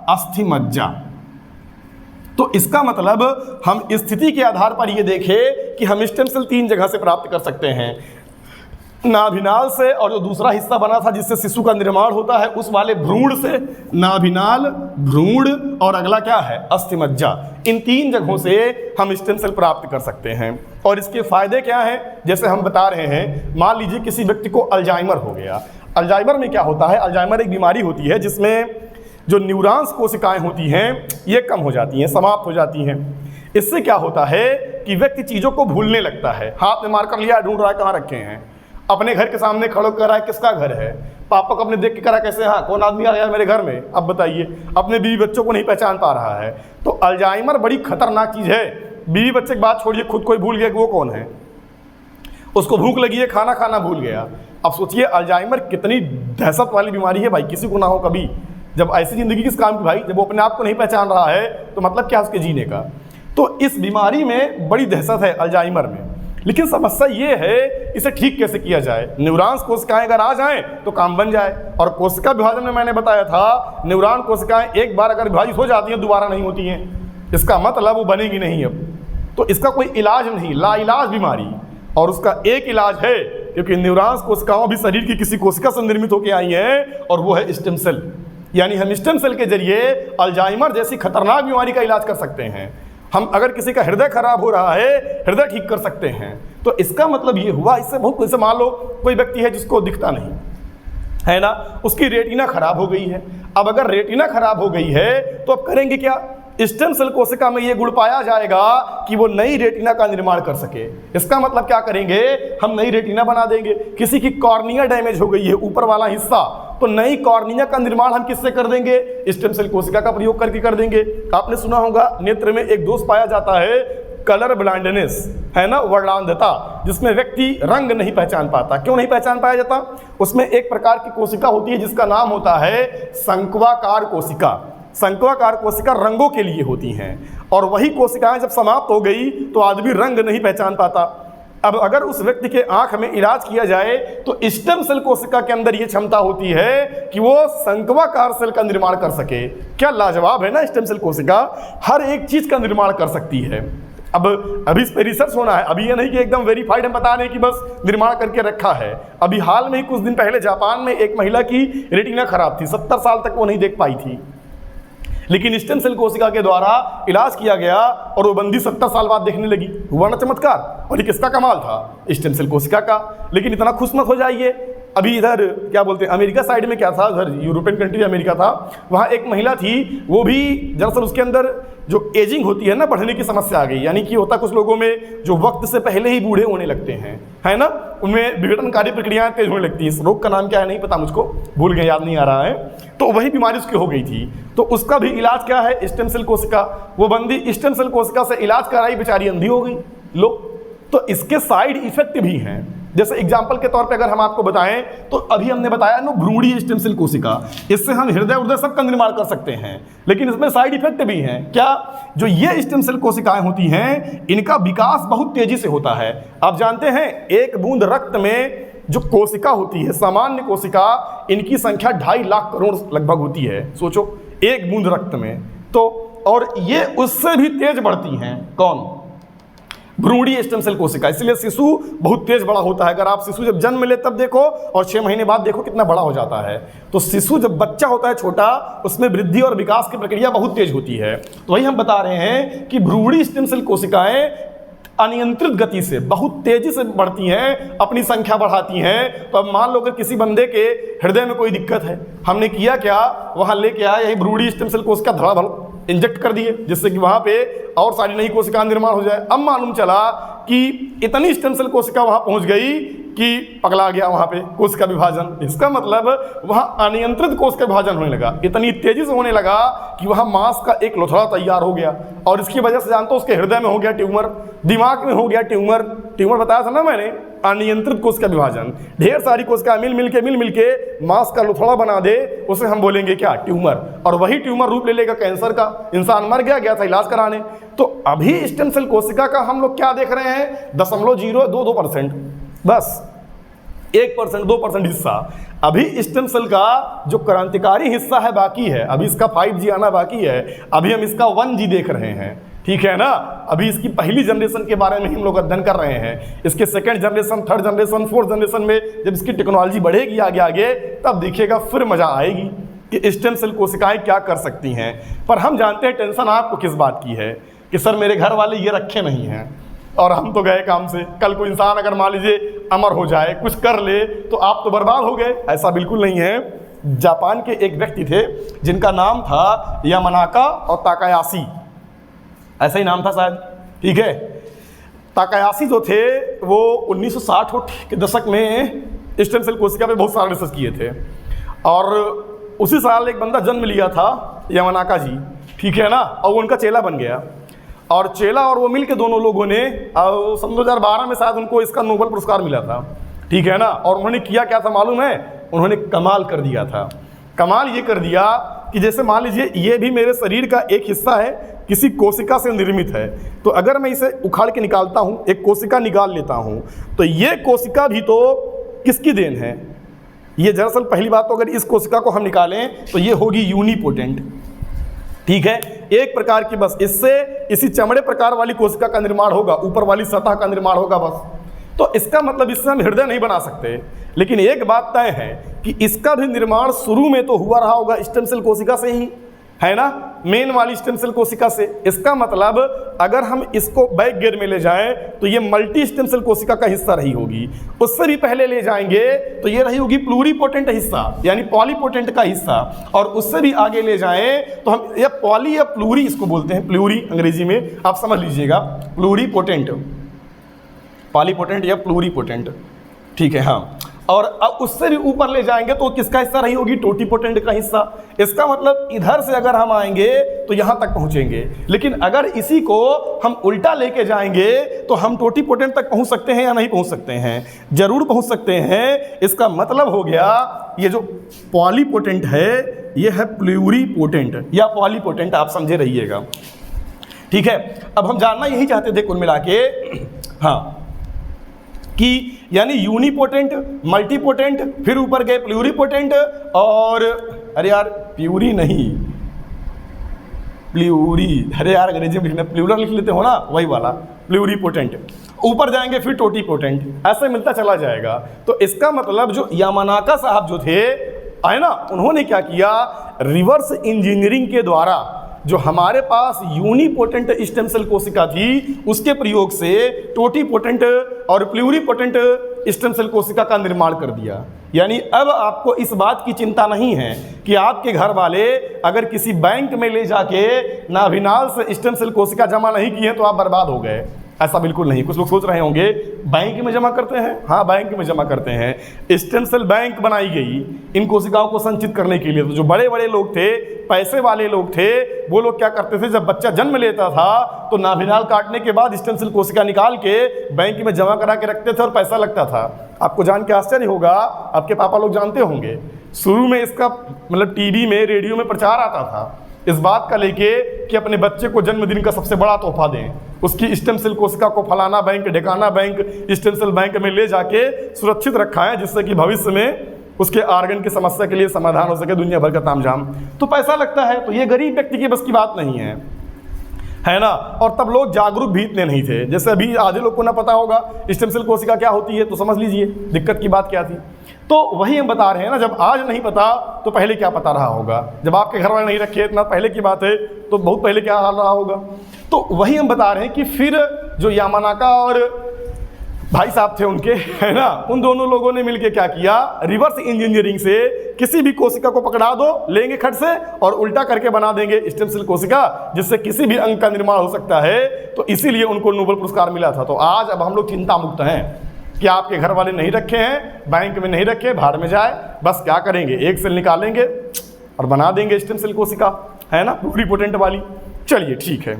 S1: अस्थिमज्जा। तो इसका मतलब हम स्थिति के आधार पर ये देखें कि हम स्टेम सेल 3 जगह से प्राप्त कर सकते हैं, नाभिनाल से, और जो दूसरा हिस्सा बना था जिससे शिशु का निर्माण होता है उस वाले भ्रूण से, नाभिनाल, भ्रूण, और अगला क्या है, अस्थिमज्जा। इन 3 जगहों से हम स्टेम सेल प्राप्त कर सकते हैं। और इसके फायदे क्या हैं, जैसे हम बता रहे हैं, मान लीजिए किसी व्यक्ति को अल्जाइमर हो गया। अल्जाइमर में क्या होता है, अल्जाइमर एक बीमारी होती है जिसमें जो न्यूरॉन्स कोशिकाएं होती हैं ये कम हो जाती हैं, समाप्त हो जाती हैं। इससे क्या होता है कि व्यक्ति चीज़ों को भूलने लगता है। हाथ में मार कर लिया, ढूंढ रहा है कहाँ रखे हैं, अपने घर के सामने खड़ो कर रहा है किसका घर है, पापा को अपने देख के करा कैसे, हाँ कौन आदमी आ गया मेरे घर में, अब बताइए, अपने बीवी बच्चों को नहीं पहचान पा रहा है। तो अल्जाइमर बड़ी खतरनाक चीज़ है। बीवी बच्चे की बात छोड़िए, खुद कोई भूल गया कि वो कौन है, उसको भूख लगी है, खाना खाना भूल गया। अब सोचिए अल्जाइमर कितनी दहशत वाली बीमारी है भाई, किसी को ना हो कभी। जब ऐसी ज़िंदगी किस काम की भाई, जब वो अपने आप को नहीं पहचान रहा है तो मतलब क्या उसके जीने का। तो इस बीमारी में बड़ी दहशत है अल्जाइमर में। लेकिन समस्या ये है इसे ठीक कैसे किया जाए। न्यूरॉन्स कोशिकाएं अगर आ जाएं तो काम बन जाए। और कोशिका विभाजन में मैंने बताया था, न्यूरॉन कोशिकाएं एक बार अगर विभाजित हो जाती हैं दोबारा नहीं होती हैं, इसका मतलब वो बनेगी नहीं अब। तो इसका कोई इलाज नहीं, लाइलाज बीमारी। और उसका एक इलाज है, क्योंकि न्यूरॉन्स कोशिकाओं भी शरीर की किसी कोशिका से निर्मित होकर आई हैं, और वो है स्टेम सेल। यानी हम स्टेम सेल के जरिए अल्जाइमर जैसी खतरनाक बीमारी का इलाज कर सकते हैं। हम अगर किसी का हृदय खराब हो रहा है, हृदय ठीक कर सकते हैं। तो इसका मतलब ये हुआ, इससे बहुत, जैसे मान लो कोई व्यक्ति है जिसको दिखता नहीं है ना, उसकी रेटिना खराब हो गई है। अब अगर रेटिना खराब हो गई है तो अब करेंगे क्या, स्टेम सेल कोशिका में ये गुण पाया जाएगा कि वो नई रेटिना का निर्माण कर सके। इसका मतलब क्या करेंगे, हम नई रेटिना बना देंगे। किसी की कॉर्निया डैमेज हो गई है, ऊपर वाला हिस्सा, तो नई कॉर्निया का निर्माण हम किससे कर देंगे, स्टेम सेल कोशिका का प्रयोग करके कर देंगे। आपने सुना होगा नेत्र में एक दोष पाया जाता है, कलर ब्लाइंडनेस, है ना, वर्णांधता, जिसमें व्यक्ति रंग नहीं पहचान पाता। क्यों नहीं पहचान पाया जाता, उसमें एक प्रकार की कोशिका होती है जिसका नाम होता है शंक्वाकार कोशिका। शंक्वाकार कोशिका रंगों के लिए होती हैं, और वही कोशिकाएं जब समाप्त हो गई तो आदमी रंग नहीं पहचान पाता। अब अगर उस व्यक्ति के आंख में इलाज किया जाए तो स्टेम सेल कोशिका के अंदर ये क्षमता होती है कि वो शंक्वाकार सेल का निर्माण कर सके। क्या लाजवाब है ना, स्टेम सेल कोशिका हर एक चीज का निर्माण कर सकती है। अब अभी इस पर रिसर्च होना है, अभी ये नहीं कि एकदम वेरीफाइड हम बता रहे हैं कि बस निर्माण करके रखा है। अभी हाल में ही कुछ दिन पहले जापान में एक महिला की रेटिना खराब थी, 70 साल तक वो नहीं देख पाई थी, लेकिन स्टेम सेल कोशिका के द्वारा इलाज किया गया और वो बंदी 70 साल बाद देखने लगी। हुआ ना चमत्कार। और ये किसका कमाल था, स्टेम सेल कोशिका का। लेकिन इतना खुश मत हो जाइए, अभी इधर क्या बोलते हैं अमेरिका साइड में क्या था, उधर यूरोपियन कंट्री अमेरिका था, वहाँ एक महिला थी, वो भी दरअसल उसके अंदर जो एजिंग होती है ना, बढ़ने की समस्या आ गई। यानी कि होता कुछ लोगों में जो वक्त से पहले ही बूढ़े होने लगते हैं, है ना, उनमें विघटनकारी प्रक्रियाएं तेज होने लगती हैं। इस रोग का नाम क्या है नहीं पता मुझको, भूल गए, याद नहीं आ रहा है। तो वही बीमारी उसकी हो गई थी। तो उसका भी इलाज क्या है, स्टेम सेल कोशिका। वो बंदी स्टेम सेल कोशिका से इलाज कराई, बेचारी अंधी हो गई। लो, तो इसके साइड इफेक्ट भी हैं। जैसे एग्जाम्पल के तौर पे अगर हम आपको बताएं तो अभी हमने बताया ना भ्रूणीय स्टेम सेल कोशिका, इससे हम हृदय सब का निर्माण कर सकते हैं। लेकिन इसमें साइड इफेक्ट भी हैं। क्या, जो ये स्टेम सेल कोशिकाएं होती हैं, इनका विकास बहुत तेजी से होता है। आप जानते हैं एक बूंद रक्त में जो कोशिका होती है, सामान्य कोशिका, इनकी संख्या 2.5 लाख करोड़ लगभग होती है। सोचो, एक बूंद रक्त में। तो और ये उससे भी तेज बढ़ती हैं। कौन, भ्रूणीय स्टेम सेल कोशिका। इसलिए शिशु बहुत तेज बड़ा होता है। अगर आप शिशु जब जन्म ले तब देखो और 6 महीने बाद देखो कितना बड़ा हो जाता है। तो शिशु जब बच्चा होता है छोटा, उसमें वृद्धि और विकास की प्रक्रिया बहुत तेज होती है। तो वही हम बता रहे हैं कि भ्रूणीय स्टेम सेल कोशिकाएं अनियंत्रित गति से बहुत तेजी से बढ़ती हैं, अपनी संख्या बढ़ाती हैं। तो अब मान लो अगर किसी बंदे के हृदय में कोई दिक्कत है, हमने किया क्या, वहाँ लेके आया यही भ्रूणीय स्टेम सेल कोशिका धड़ाधड़ इंजेक्ट कर दिए, जिससे कि वहाँ पे और सारी नई कोशिका निर्माण हो जाए। अब मालूम चला कि इतनी स्टेम सेल कोशिका वहाँ पहुँच गई कि पगला गया वहाँ पे कोशिका विभाजन। इसका मतलब वहाँ अनियंत्रित कोशिका विभाजन होने लगा, इतनी तेजी से होने लगा कि वहाँ मांस का एक लोथड़ा तैयार हो गया। और इसकी वजह से जानते हो, उसके हृदय में हो गया ट्यूमर, दिमाग में हो गया ट्यूमर। ट्यूमर बताया था ना मैंने, अनियंत्रित कोशिका विभाजन। ढेर सारी कोशिका मिल मिल के मांस का लोथड़ा बना दे, उसे हम बोलेंगे क्या, ट्यूमर। और वही ट्यूमर रूप ले लेगा कैंसर का। इंसान मर गया था इलाज कराने। तो अभी स्टेम सेल कोशिका का हम लोग क्या देख रहे हैं, 0.022%, बस 1% 2% हिस्सा। अभी स्टेम सेल का जो क्रांतिकारी हिस्सा है बाकी है। अभी इसका 5G आना बाकी है। अभी हम इसका 1G देख रहे हैं, ठीक है ना। अभी इसकी पहली जनरेशन के बारे में हम लोग अध्ययन कर रहे हैं। इसके second generation, third generation, fourth generation में जब इसकी टेक्नोलॉजी बढ़ेगी आगे आगे, तब देखिएगा फिर मजा आएगी कि स्टेम सेल कोशिकाएं क्या कर सकती हैं। पर हम जानते हैं टेंशन आपको किस बात की है कि सर मेरे घर वाले ये रखे नहीं हैं और हम तो गए काम से। कल को इंसान अगर मान लीजिए अमर हो जाए, कुछ कर ले, तो आप तो बर्बाद हो गए। ऐसा बिल्कुल नहीं है। जापान के एक व्यक्ति थे जिनका नाम था यामानाका और ताकायाशी। ऐसा ही नाम था शायद, ठीक है। ताकायाशी जो थे वो 1960 के दशक में स्टेम सेल कोशिका पे बहुत सारा रिसर्च किए थे, और उसी साल एक बंदा जन्म लिया था, यामानाका जी, ठीक है ना, और वो उनका चेला बन गया। और चेला और वो मिल के दोनों लोगों ने सन 2012 में शायद उनको इसका नोबेल पुरस्कार मिला था, ठीक है ना। और उन्होंने किया क्या था मालूम है? उन्होंने कमाल कर दिया था। कमाल ये कर दिया कि जैसे मान लीजिए ये भी मेरे शरीर का एक हिस्सा है, किसी कोशिका से निर्मित है, तो अगर मैं इसे उखाड़ के निकालता हूँ, एक कोशिका निकाल लेता हूँ, तो ये कोशिका भी तो किसकी देन है? ये दरअसल पहली बात तो अगर इस कोशिका को हम निकालें तो ये होगी यूनिपोटेंट, ठीक है। एक प्रकार की बस इससे इसी चमड़े प्रकार वाली कोशिका का निर्माण होगा, ऊपर वाली सतह का निर्माण होगा बस। तो इसका मतलब इससे हम हृदय नहीं बना सकते, लेकिन एक बात तय है कि इसका भी निर्माण शुरू में तो हुआ रहा होगा स्टेम सेल कोशिका से ही, है ना, मेन वाली स्टेम सेल कोशिका से। इसका मतलब अगर हम इसको बैक गियर में ले जाएं तो ये मल्टी स्टेम सेल कोशिका का हिस्सा रही होगी। उससे भी पहले ले जाएंगे तो ये रही होगी प्लूरीपोटेंट हिस्सा, यानी पॉलीपोटेंट का हिस्सा। और उससे भी आगे ले जाएं तो हम ये पॉली या प्लूरी इसको बोलते हैं, प्लूरी अंग्रेजी में, आप समझ लीजिएगा, प्लूरीपोटेंट, पॉलीपोटेंट या प्लूरीपोटेंट, ठीक है, हाँ। और अब उससे भी ऊपर ले जाएंगे तो किसका हिस्सा रही होगी? टोटीपोटेंट का हिस्सा। इसका मतलब इधर से अगर हम आएंगे तो यहाँ तक पहुँचेंगे, लेकिन अगर इसी को हम उल्टा लेके जाएंगे तो हम टोटीपोटेंट तक पहुँच सकते हैं या नहीं पहुँच सकते हैं? जरूर पहुँच सकते हैं। इसका मतलब हो गया ये जो पॉलीपोटेंट है ये है प्लूरीपोटेंट या पॉलीपोटेंट, आप समझे रहिएगा, ठीक है। अब हम जानना यही चाहते थे कुल मिला के, हाँ, कि यानी यूनिपोटेंट, मल्टीपोटेंट, फिर ऊपर गए प्लूरीपोटेंट, और अरे यार प्यूरी नहीं, प्लूरी, अरे यार अंग्रेजी में लिखना, प्लूरल लिख लेते हो ना, वही वाला प्लूरीपोटेंट। ऊपर जाएंगे फिर टोटीपोटेंट, ऐसे मिलता चला जाएगा। तो इसका मतलब जो यामानाका साहब जो थे, है ना, उन्होंने क्या किया, रिवर्स इंजीनियरिंग के द्वारा जो हमारे पास यूनिपोटेंट स्टेम सेल कोशिका थी उसके प्रयोग से टोटीपोटेंट और प्लूरीपोटेंट स्टेम सेल कोशिका का निर्माण कर दिया। यानी अब आपको इस बात की चिंता नहीं है कि आपके घर वाले अगर किसी बैंक में ले जाके नाभिनाल से स्टेम सेल कोशिका जमा नहीं किए तो आप बर्बाद हो गए। ऐसा बिल्कुल नहीं। कुछ लोग सोच रहे होंगे बैंक में जमा करते हैं, हाँ बैंक में जमा करते हैं। स्टेम सेल बैंक बनाई गई इन कोशिकाओं को संचित करने के लिए। तो जो बड़े बड़े लोग थे, पैसे वाले लोग थे, वो लोग क्या करते थे, जब बच्चा जन्म लेता था तो नाभिनाल काटने के बाद स्टेम सेल कोशिका निकाल के बैंक में जमा करा के रखते थे और पैसा लगता था। आपको जान के आश्चर्य होगा, आपके पापा लोग जानते होंगे, शुरू में इसका मतलब टीवी में, रेडियो में प्रचार आता था इस बात का लेके कि अपने बच्चे को जन्मदिन का सबसे बड़ा तोहफा दें, उसकी स्टेम सेल कोशिका को फलाना बैंक, ढिकाना बैंक, स्टेम सेल बैंक में ले जाके सुरक्षित रखा है, जिससे कि भविष्य में उसके आर्गन की समस्या के लिए समाधान हो सके, दुनिया भर का तामझाम। तो पैसा लगता है, तो ये गरीब व्यक्ति की बस की बात नहीं है ना। और तब लोग जागरूक भी इतने नहीं थे, जैसे अभी आधे लोग को ना पता होगा स्टेम सेल कोशिका क्या होती है, तो समझ लीजिए दिक्कत की बात क्या थी। तो वही हम बता रहे हैं ना, जब आज नहीं पता तो पहले क्या पता रहा होगा। जब आपके घर वाले नहीं रखे, इतना पहले की बात है, तो बहुत पहले क्या हाल रहा होगा। तो वही हम बता रहे हैं कि फिर जो यामानाका और भाई साहब थे उनके, है ना, उन दोनों लोगों ने मिलकर क्या किया, रिवर्स इंजीनियरिंग से किसी भी कोशिका को पकड़ा दो, लेंगे खट से और उल्टा करके बना देंगे स्टेम सेल कोशिका, जिससे किसी भी अंग का निर्माण हो सकता है। तो इसीलिए उनको नोबेल पुरस्कार मिला था। तो आज अब हम लोग चिंता मुक्त हैं कि आपके घर वाले नहीं रखे हैं, बैंक में नहीं रखे, भाड़ में जाए, बस क्या करेंगे, एक सेल निकालेंगे और बना देंगे स्टेम सेल कोशिका, है ना, प्लूरीपोटेंट वाली। चलिए ठीक है,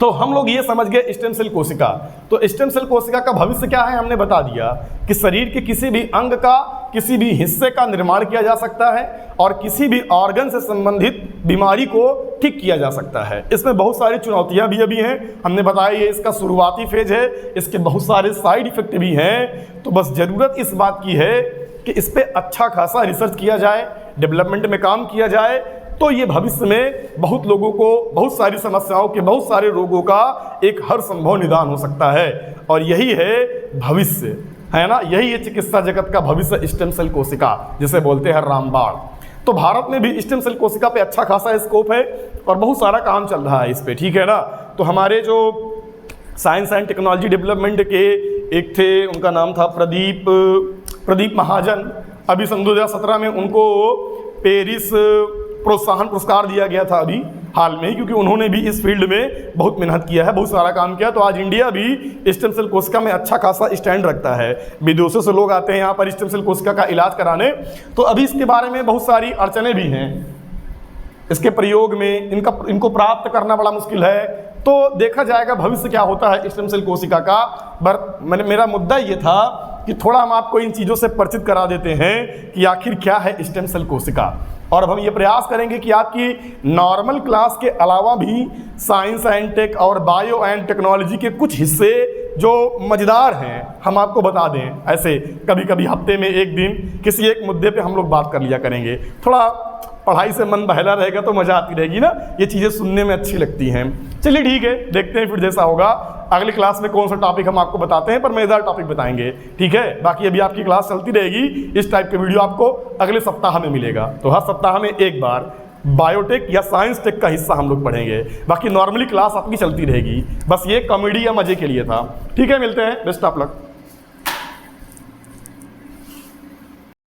S1: तो हम लोग ये समझ गए स्टेम सेल कोशिका। तो स्टेम सेल कोशिका का भविष्य क्या है, हमने बता दिया कि शरीर के किसी भी अंग का, किसी भी हिस्से का निर्माण किया जा सकता है और किसी भी ऑर्गन से संबंधित बीमारी को ठीक किया जा सकता है। इसमें बहुत सारी चुनौतियां भी अभी हैं, हमने बताया ये इसका शुरुआती फेज है, इसके बहुत सारे साइड इफेक्ट भी हैं। तो बस ज़रूरत इस बात की है कि इस पर अच्छा खासा रिसर्च किया जाए, डेवलपमेंट में काम किया जाए, तो ये भविष्य में बहुत लोगों को बहुत सारी समस्याओं के, बहुत सारे रोगों का एक हर संभव निदान हो सकता है। और यही है भविष्य, है ना, यही है चिकित्सा जगत का भविष्य, स्टेम सेल कोशिका जिसे बोलते हैं रामबाण। तो भारत में भी स्टेम सेल कोशिका पे अच्छा खासा स्कोप है और बहुत सारा काम चल रहा है इस पे, ठीक है ना। तो हमारे जो साइंस एंड टेक्नोलॉजी डेवलपमेंट के एक थे, उनका नाम था प्रदीप महाजन। अभी सन 2017 में उनको पेरिस प्रोत्साहन पुरस्कार दिया गया था अभी हाल में ही, क्योंकि उन्होंने भी इस फील्ड में बहुत मेहनत किया है, बहुत सारा काम किया। तो आज इंडिया भी स्टेम सेल कोशिका में अच्छा खासा स्टैंड रखता है। विदेशों से लोग आते हैं यहाँ पर स्टेम सेल कोशिका का इलाज कराने। तो अभी इसके बारे में बहुत सारी अड़चनें भी हैं, इसके प्रयोग में इनको प्राप्त करना बड़ा मुश्किल है। तो देखा जाएगा भविष्य क्या होता है स्टेम सेल कोशिका का। मेरा मुद्दा ये था कि थोड़ा हम आपको इन चीज़ों से परिचित करा देते हैं कि आखिर क्या है स्टेम सेल कोशिका। और अब हम ये प्रयास करेंगे कि आपकी नॉर्मल क्लास के अलावा भी साइंस एंड टेक और बायो एंड टेक्नोलॉजी के कुछ हिस्से जो मज़ेदार हैं हम आपको बता दें। ऐसे कभी कभी हफ्ते में एक दिन किसी एक मुद्दे पे हम लोग बात कर लिया करेंगे। थोड़ा पढ़ाई से मन बहला रहेगा तो मज़ा आती रहेगी ना, ये चीज़ें सुनने में अच्छी लगती हैं। चलिए ठीक है, देखते हैं फिर जैसा होगा अगली क्लास में कौन सा टॉपिक हम आपको बताते हैं, पर मज़ेदार टॉपिक बताएंगे। ठीक है, बाकी अभी आपकी क्लास चलती रहेगी। इस टाइप के वीडियो आपको अगले सप्ताह में मिलेगा। तो हर सप्ताह में एक बार बायोटेक या साइंस टेक का हिस्सा हम लोग पढ़ेंगे। बाकी नॉर्मली क्लास आपकी चलती रहेगी। बस ये कॉमेडी या मज़े के लिए था। ठीक है, मिलते हैं। Best of luck.